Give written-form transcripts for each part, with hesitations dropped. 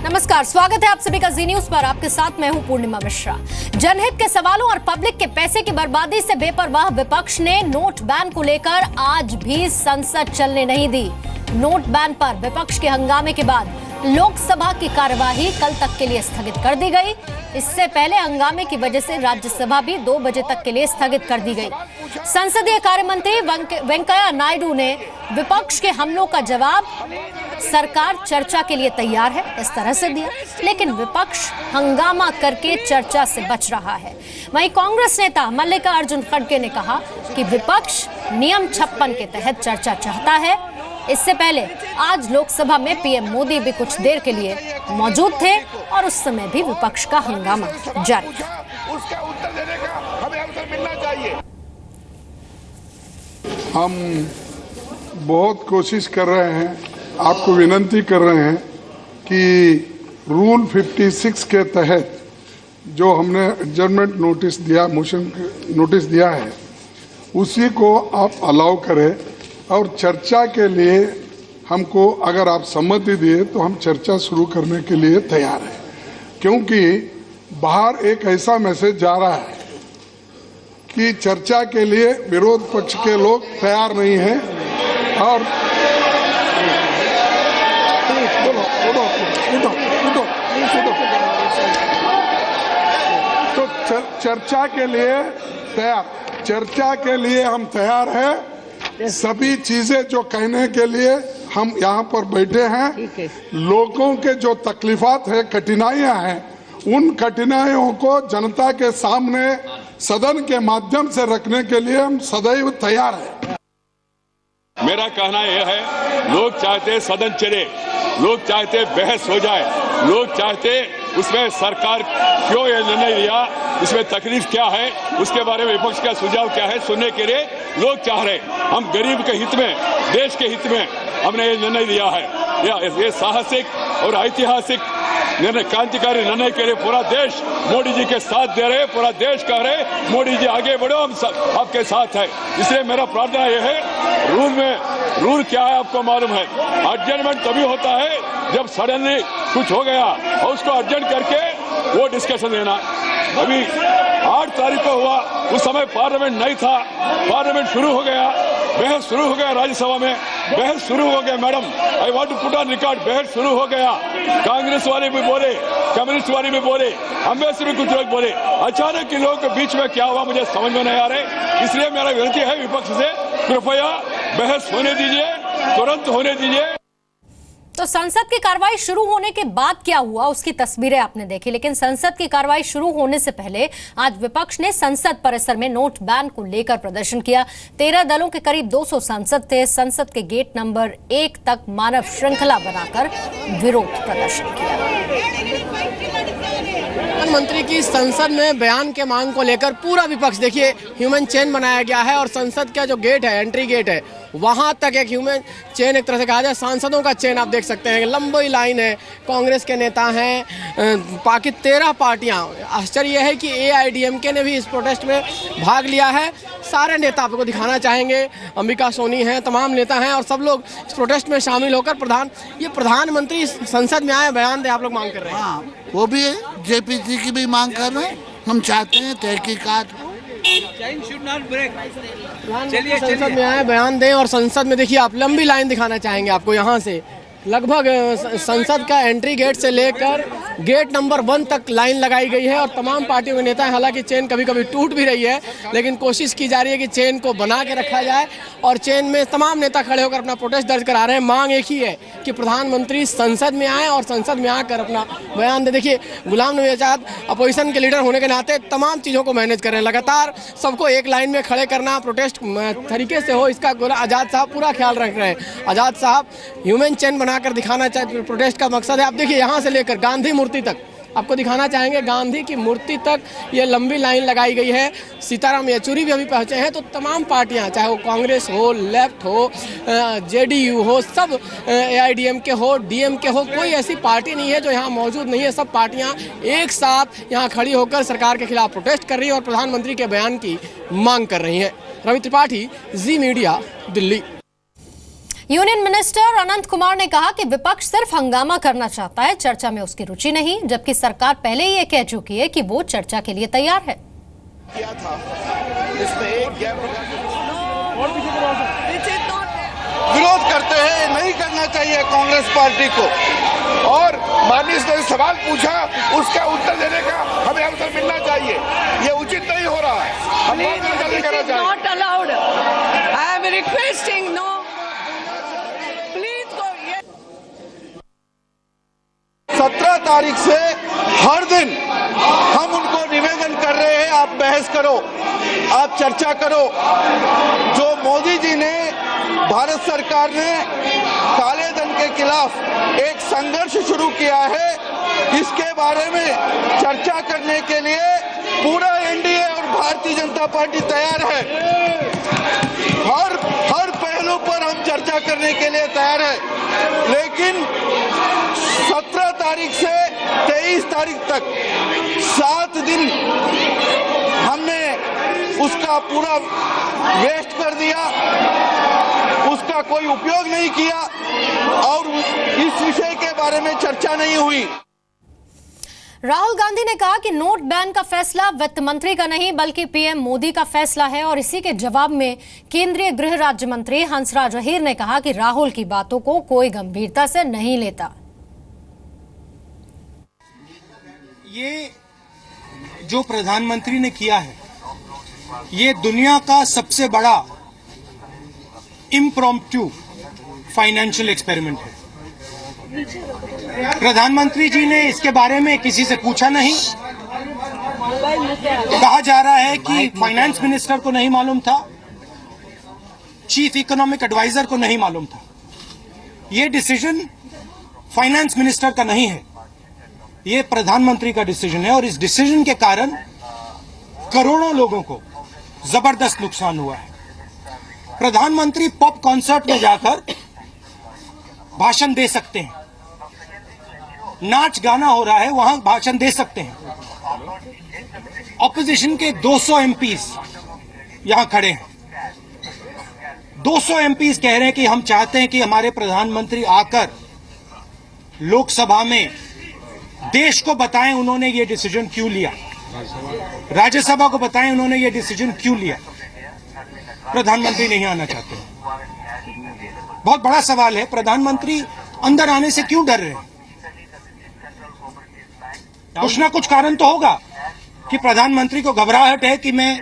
नमस्कार, स्वागत है आप सभी का जी न्यूज पर। आपके साथ मैं हूं पूर्णिमा मिश्रा। जनहित के सवालों और पब्लिक के पैसे की बर्बादी से बेपरवाह विपक्ष ने नोट बैन को लेकर आज भी संसद चलने नहीं दी। नोट बैन पर विपक्ष के हंगामे के बाद लोकसभा की कार्यवाही कल तक के लिए स्थगित कर दी गई। इससे पहले हंगामे की वजह से राज्यसभा भी 2 बजे तक के लिए स्थगित कर दी गई। संसदीय कार्य मंत्री वेंकैया नायडू ने विपक्ष के हमलों का जवाब सरकार चर्चा के लिए तैयार है इस तरह से दिया, लेकिन विपक्ष हंगामा करके चर्चा से बच रहा है। वहीं कांग्रेस नेता मल्लिकार्जुन खड़गे ने कहा कि विपक्ष नियम 56 के तहत चर्चा चाहता है। इससे पहले आज लोकसभा में पीएम मोदी भी कुछ देर के लिए मौजूद थे और उस समय भी विपक्ष का हंगामा जारी था। उसका उत्तर देने का हमें अवसर मिलना चाहिए। हम बहुत कोशिश कर रहे हैं, आपको विनती कर रहे हैं कि रूल 56 के तहत जो हमने एडजर्नमेंट नोटिस दिया, मोशन नोटिस दिया है, उसी को आप अलाउ करें और चर्चा के लिए हमको अगर आप सम्मति दिए तो हम चर्चा शुरू करने के लिए तैयार हैं। क्योंकि बाहर एक ऐसा मैसेज जा रहा है कि चर्चा के लिए विरोध पक्ष के लोग तैयार नहीं हैं और तो चर्चा के लिए चर्चा के लिए हम तैयार हैं। सभी चीजें जो कहने के लिए हम यहाँ पर बैठे हैं, लोगों के जो तकलीफात है, कठिनाइयां हैं, उन कठिनाइयों को जनता के सामने सदन के माध्यम से रखने के लिए हम सदैव तैयार हैं। मेरा कहना यह है, लोग चाहते सदन चले, लोग चाहते बहस हो जाए, लोग चाहते उसमें सरकार क्यों यह निर्णय लिया, उसमें तकलीफ क्या है, उसके बारे में विपक्ष का सुझाव क्या है, सुनने के लिए लोग चाह रहे। हम गरीब के हित में, देश के हित में हमने ये निर्णय लिया है। ये साहसिक और ऐतिहासिक निर्णय, क्रांतिकारी निर्णय के लिए पूरा देश मोदी जी के साथ दे रहे, पूरा देश कह रहे मोदी जी आगे बढ़ो, हम सब आपके साथ है। इसलिए मेरा प्रार्थना यह है, रूल क्या है आपको मालूम है। एडजर्नमेंट तभी होता है जब सडनली कुछ हो गया और उसको अर्जेंट करके वो डिस्कशन लेना। अभी 8 तारीख को हुआ, उस समय पार्लियामेंट नहीं था, पार्लियामेंट शुरू हो गया, बहस शुरू हो गया, राज्यसभा में बहस शुरू हो गया। Madam, I want to put on record, बहस शुरू हो गया। कांग्रेस वाले भी बोले, कम्युनिस्ट वाले भी बोले, हम में से भी कुछ लोग बोले। अचानक इन लोगों के बीच में क्या हुआ मुझे समझ में नहीं आ रहे। इसलिए मेरा विनती है विपक्ष से, कृपया बहस होने दीजिए, तुरंत होने दीजिए। तो संसद की कार्रवाई शुरू होने के बाद क्या हुआ उसकी तस्वीरें आपने देखी, लेकिन संसद की कार्रवाई शुरू होने से पहले आज विपक्ष ने संसद परिसर में नोट बैन को लेकर प्रदर्शन किया। 13 दलों के करीब 200 सांसद थे। संसद के गेट नंबर 1 तक मानव श्रृंखला बनाकर विरोध प्रदर्शन किया। प्रधानमंत्री की संसद में बयान के मांग को लेकर पूरा विपक्ष, देखिए ह्यूमन चेन बनाया गया है और संसद का जो गेट है, एंट्री गेट है, वहां तक एक ह्यूमन चेन, एक तरह से कहा जाए सांसदों का चेन आप देख सकते हैं। लंबी लाइन है, कांग्रेस के नेता हैं, बाकी 13 पार्टियां। आश्चर्य यह है कि AIDMK ने भी इस प्रोटेस्ट में भाग लिया है। सारे नेता आपको दिखाना चाहेंगे, अंबिका सोनी हैं, तमाम नेता हैं और सब लोग इस प्रोटेस्ट में शामिल होकर प्रधानमंत्री संसद में आए, बयान दे, आप लोग मांग कर रहे हैं। हाँ, वो भी JPC की भी मांग कर रहे हैं। हम चाहते हैं तहकीकात, संसद में आए, बयान दें और संसद में देखिए आप लंबी लाइन दिखाना चाहेंगे आपको। यहाँ से लगभग संसद का एंट्री गेट से लेकर गेट नंबर 1 तक लाइन लगाई गई है और तमाम पार्टियों के नेता हैं। हालांकि चेन कभी कभी टूट भी रही है, लेकिन कोशिश की जा रही है कि चेन को बना के रखा जाए और चेन में तमाम नेता खड़े होकर अपना प्रोटेस्ट दर्ज करा रहे हैं। मांग एक ही है कि प्रधानमंत्री संसद में आए और संसद में आकर अपना बयान दे। देखिए गुलाम नबी आज़ाद अपोजिशन के लीडर होने के नाते तमाम चीज़ों को मैनेज कर रहे हैं, लगातार सबको एक लाइन में खड़े करना, प्रोटेस्ट तरीके से हो, इसका आज़ाद साहब पूरा ख्याल रख रहे हैं। आज़ाद साहब ह्यूमन चेन बनाकर दिखाना चाहते, प्रोटेस्ट का मकसद है। आप देखिए यहाँ से लेकर गांधी मूर्ति तक आपको दिखाना चाहेंगे, गांधी की मूर्ति तक ये लंबी लाइन लगाई गई है। सीताराम येचुरी भी अभी पहुंचे हैं। तो तमाम पार्टियां, चाहे वो कांग्रेस हो, लेफ्ट हो, JDU हो, सब AIDMK हो, DMK हो, कोई ऐसी पार्टी नहीं है जो यहाँ मौजूद नहीं है। सब पार्टियां एक साथ यहाँ खड़ी होकर सरकार के खिलाफ प्रोटेस्ट कर रही है और प्रधानमंत्री के बयान की मांग कर रही हैं। रवि त्रिपाठी, जी मीडिया, दिल्ली। यूनियन मिनिस्टर अनंत कुमार ने कहा कि विपक्ष सिर्फ हंगामा करना चाहता है, चर्चा में उसकी रुचि नहीं, जबकि सरकार पहले ही ये कह चुकी है कि वो चर्चा के लिए तैयार है। किया था इसमें एक विरोध करते हैं, नहीं करना चाहिए कांग्रेस पार्टी को। और माननीय ने सवाल पूछा, उसका उत्तर देने का हमें अवसर मिलना चाहिए। ये उचित नहीं हो रहा है, हम जल्दी करना चाहिए। Not allowed. I am requesting no. Please go. 17 तारीख से हर दिन हम उनको निवेदन कर रहे हैं, आप बहस करो, आप चर्चा करो। जो मोदी जी ने, भारत सरकार ने काले धन के खिलाफ एक संघर्ष शुरू किया है, इसके बारे में चर्चा करने के लिए पूरा एनडीए और भारतीय जनता पार्टी तैयार है। हर पहलू पर हम चर्चा करने के लिए तैयार है, लेकिन 17 तारीख से 23 तारीख तक 7 दिन हमने उसका पूरा वेस्ट कर दिया, उसका कोई उपयोग नहीं किया और इस विषय के बारे में चर्चा नहीं हुई। राहुल गांधी ने कहा कि नोट बैन का फैसला वित्त मंत्री का नहीं बल्कि पीएम मोदी का फैसला है, और इसी के जवाब में केंद्रीय गृह राज्य मंत्री हंसराज अहीर ने कहा कि राहुल की बातों को कोई गंभीरता से नहीं लेता। ये जो प्रधानमंत्री ने किया है, ये दुनिया का सबसे बड़ा इम्प्रॉम्प्टू फाइनेंशियल एक्सपेरिमेंट है। प्रधानमंत्री जी ने इसके बारे में किसी से पूछा नहीं। कहा जा रहा है कि फाइनेंस मिनिस्टर को नहीं मालूम था, चीफ इकोनॉमिक एडवाइजर को नहीं मालूम था। ये डिसीजन फाइनेंस मिनिस्टर का नहीं है, ये प्रधानमंत्री का डिसीजन है, और इस डिसीजन के कारण करोड़ों लोगों को जबरदस्त नुकसान हुआ है। प्रधानमंत्री पॉप कॉन्सर्ट में जाकर भाषण दे सकते हैं, नाच गाना हो रहा है वहां भाषण दे सकते हैं। ऑपोजिशन के 200 एमपीज यहां खड़े हैं, 200 एमपीज कह रहे हैं कि हम चाहते हैं कि हमारे प्रधानमंत्री आकर लोकसभा में देश को बताएं उन्होंने ये डिसीजन क्यों लिया, राज्यसभा को बताएं उन्होंने ये डिसीजन क्यों लिया। प्रधानमंत्री नहीं आना चाहते। बहुत बड़ा सवाल है, प्रधानमंत्री अंदर आने से क्यों डर रहे हैं? कुछ ना कुछ कारण तो होगा कि प्रधानमंत्री को घबराहट है कि मैं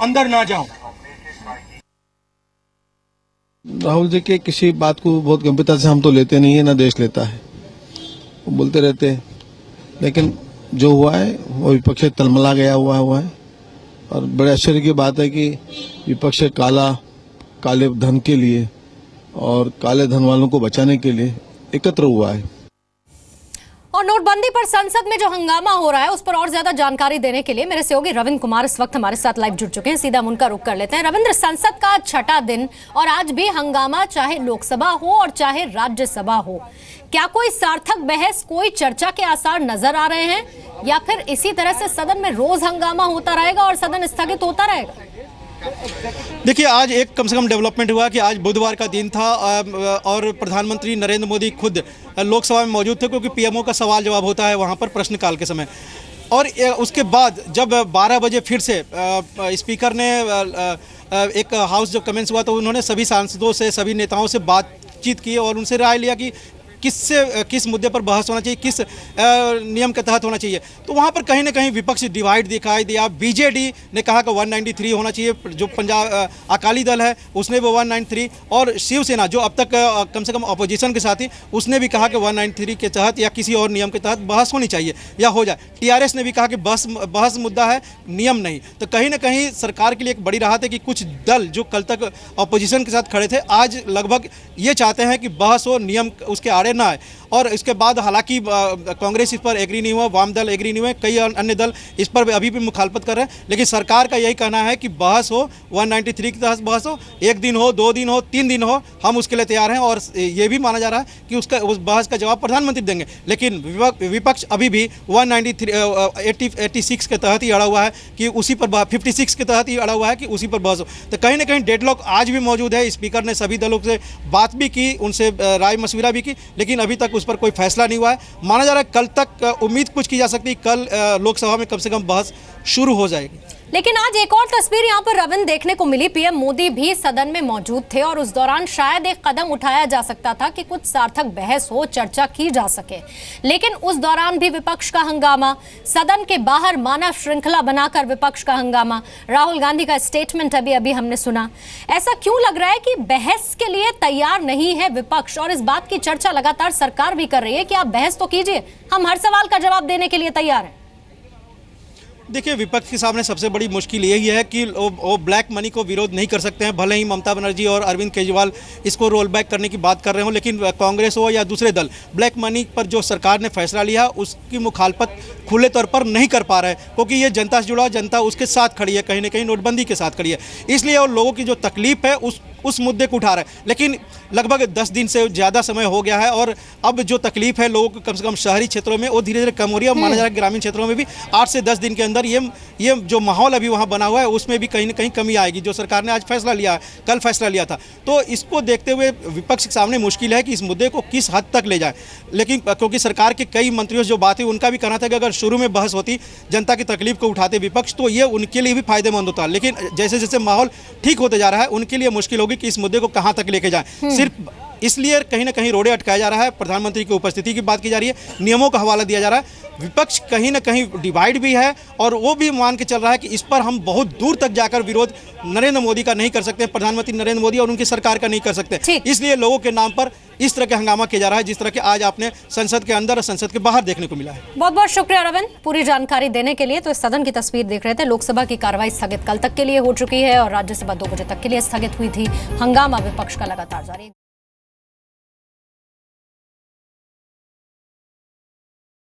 अंदर ना जाऊं। राहुल जी के किसी बात को बहुत गंभीरता से हम तो लेते नहीं है, ना देश लेता है, वो बोलते रहते हैं, लेकिन जो हुआ है वो विपक्ष तलमला गया हुआ है। और बड़े आश्चर्य की बात है कि विपक्ष काले धन के लिए और काले धन वालों को बचाने के लिए एकत्र हुआ है। और नोटबंदी पर संसद में जो हंगामा हो रहा है उस पर और ज्यादा जानकारी देने के लिए मेरे सहयोगी रविंद्र कुमार इस वक्त हमारे साथ लाइव जुड़ चुके हैं। सीधा उनका रुख कर लेते हैं। रविंद्र, संसद का 6वां दिन और आज भी हंगामा, चाहे लोकसभा हो और चाहे राज्यसभा हो, क्या कोई सार्थक बहस, कोई चर्चा के आसार नजर आ रहे हैं, या फिर इसी तरह से सदन में रोज हंगामा होता रहेगा और सदन स्थगित होता रहेगा? देखिए, आज एक कम से कम डेवलपमेंट हुआ कि आज बुधवार का दिन था और प्रधानमंत्री नरेंद्र मोदी खुद लोकसभा में मौजूद थे, क्योंकि पीएमओ का सवाल जवाब होता है वहां पर प्रश्नकाल के समय। और उसके बाद जब 12 बजे फिर से स्पीकर ने एक हाउस जब कमेंस हुआ तो उन्होंने सभी सांसदों से, सभी नेताओं से बातचीत की और उनसे राय लिया कि किस मुद्दे पर बहस होना चाहिए, किस नियम के तहत होना चाहिए। तो वहाँ पर कहीं ना कहीं विपक्ष डिवाइड दिखाई दिया। बीजेडी ने कहा कि 193 होना चाहिए, जो पंजाब अकाली दल है उसने भी 193, और शिवसेना जो अब तक कम से कम अपोजिशन के साथ ही, उसने भी कहा कि 193 के तहत या किसी और नियम के तहत बहस होनी चाहिए या हो जाए। टीआरएस ने भी कहा कि बहस मुद्दा है, नियम नहीं। तो कहीं ना कहीं सरकार के लिए एक बड़ी राहत है कि कुछ दल जो कल तक अपोजिशन के साथ खड़े थे आज लगभग ये चाहते हैं कि बहस हो, नियम उसके आड़े आए ना आए। और इसके बाद हालांकि कांग्रेस इस पर एग्री नहीं हुआ, वाम दल एग्री नहीं हुए, कई अन्य दल इस पर अभी भी मुखालफत कर रहे हैं, लेकिन सरकार का यही कहना है कि बहस हो, 193 की तहत बहस हो, 1 दिन हो, 2 दिन हो, 3 दिन हो, हम उसके लिए तैयार हैं। और ये भी माना जा रहा है कि उस बहस का जवाब प्रधानमंत्री देंगे। लेकिन विपक्ष अभी भी 186 के तहत ही अड़ा हुआ है कि उसी पर 56 के तहत ही अड़ा हुआ है कि उसी पर बहस हो। तो कहीं ना कहीं डेडलॉक आज भी मौजूद है। स्पीकर ने सभी दलों से बात भी की, उनसे राय मशविरा भी की, लेकिन अभी तक उस पर कोई फैसला नहीं हुआ है। माना जा रहा है कल तक उम्मीद कुछ की जा सकती है, कल लोकसभा में कम से कम बहस शुरू हो जाएगी। लेकिन आज एक और तस्वीर यहाँ पर रविंद्र देखने को मिली। पीएम मोदी भी सदन में मौजूद थे और उस दौरान शायद एक कदम उठाया जा सकता था कि कुछ सार्थक बहस हो, चर्चा की जा सके, लेकिन उस दौरान भी विपक्ष का हंगामा, सदन के बाहर मानव श्रृंखला बनाकर विपक्ष का हंगामा, राहुल गांधी का स्टेटमेंट अभी हमने सुना। ऐसा क्यों लग रहा है कि बहस के लिए तैयार नहीं है विपक्ष, और इस बात की चर्चा लगातार सरकार भी कर रही है कि आप बहस तो कीजिए, हम हर सवाल का जवाब देने के लिए तैयार हैं। देखिए, विपक्ष के सामने सबसे बड़ी मुश्किल यही है कि वो ब्लैक मनी को विरोध नहीं कर सकते हैं। भले ही ममता बनर्जी और अरविंद केजरीवाल इसको रोल बैक करने की बात कर रहे हो, लेकिन कांग्रेस हो या दूसरे दल ब्लैक मनी पर जो सरकार ने फैसला लिया उसकी मुखालफत खुले तौर पर नहीं कर पा रहे हैं, क्योंकि ये जनता से जुड़ा, जनता उसके साथ खड़ी है, कहीं ना कहीं नोटबंदी के साथ खड़ी है। इसलिए और लोगों की जो तकलीफ है उस मुद्दे को उठा रहा है। लेकिन लगभग 10 दिन से ज़्यादा समय हो गया है और अब जो तकलीफ है लोगों को कम से कम शहरी क्षेत्रों में वो धीरे धीरे कम हो रही है। माना जा रहा है ग्रामीण क्षेत्रों में भी 8 से 10 दिन के अंदर ये जो माहौल अभी वहाँ बना हुआ है उसमें भी कहीं ना कहीं कमी आएगी, जो सरकार ने आज फैसला लिया है, कल फैसला लिया था। तो इसको देखते हुए विपक्ष के सामने मुश्किल है कि इस मुद्दे को किस हद तक ले जाए। लेकिन क्योंकि सरकार के कई मंत्रियों से जो बात हुई उनका भी कहना था कि अगर शुरू में बहस होती, जनता की तकलीफ को उठाते विपक्ष, तो ये उनके लिए भी फायदेमंद होता। लेकिन जैसे जैसे माहौल ठीक होते जा रहा है उनके लिए मुश्किल होगी कि इस मुद्दे को कहाँ तक लेके जाए। सिर्फ इसलिए कहीं ना कहीं रोड़े अटकाया जा रहा है, प्रधानमंत्री की उपस्थिति की बात की जा रही है, नियमों का हवाला दिया जा रहा है। विपक्ष कहीं ना कहीं डिवाइड भी है और वो भी मान के चल रहा है कि इस पर हम बहुत दूर तक जाकर विरोध नरेंद्र मोदी का नहीं कर सकते, प्रधानमंत्री नरेंद्र मोदी और उनकी सरकार का नहीं कर सकते। इसलिए लोगों के नाम पर इस तरह के हंगामा किया जा रहा है, जिस तरह के आज आपने संसद के अंदर और संसद के बाहर देखने को मिला है। बहुत बहुत शुक्रिया रविंद्र, पूरी जानकारी देने के लिए। तो इस सदन की तस्वीर देख रहे थे। लोकसभा की कार्रवाई स्थगित कल तक के लिए हो चुकी है और राज्यसभा 2 बजे तक के लिए स्थगित हुई थी। हंगामा विपक्ष का लगातार जारी।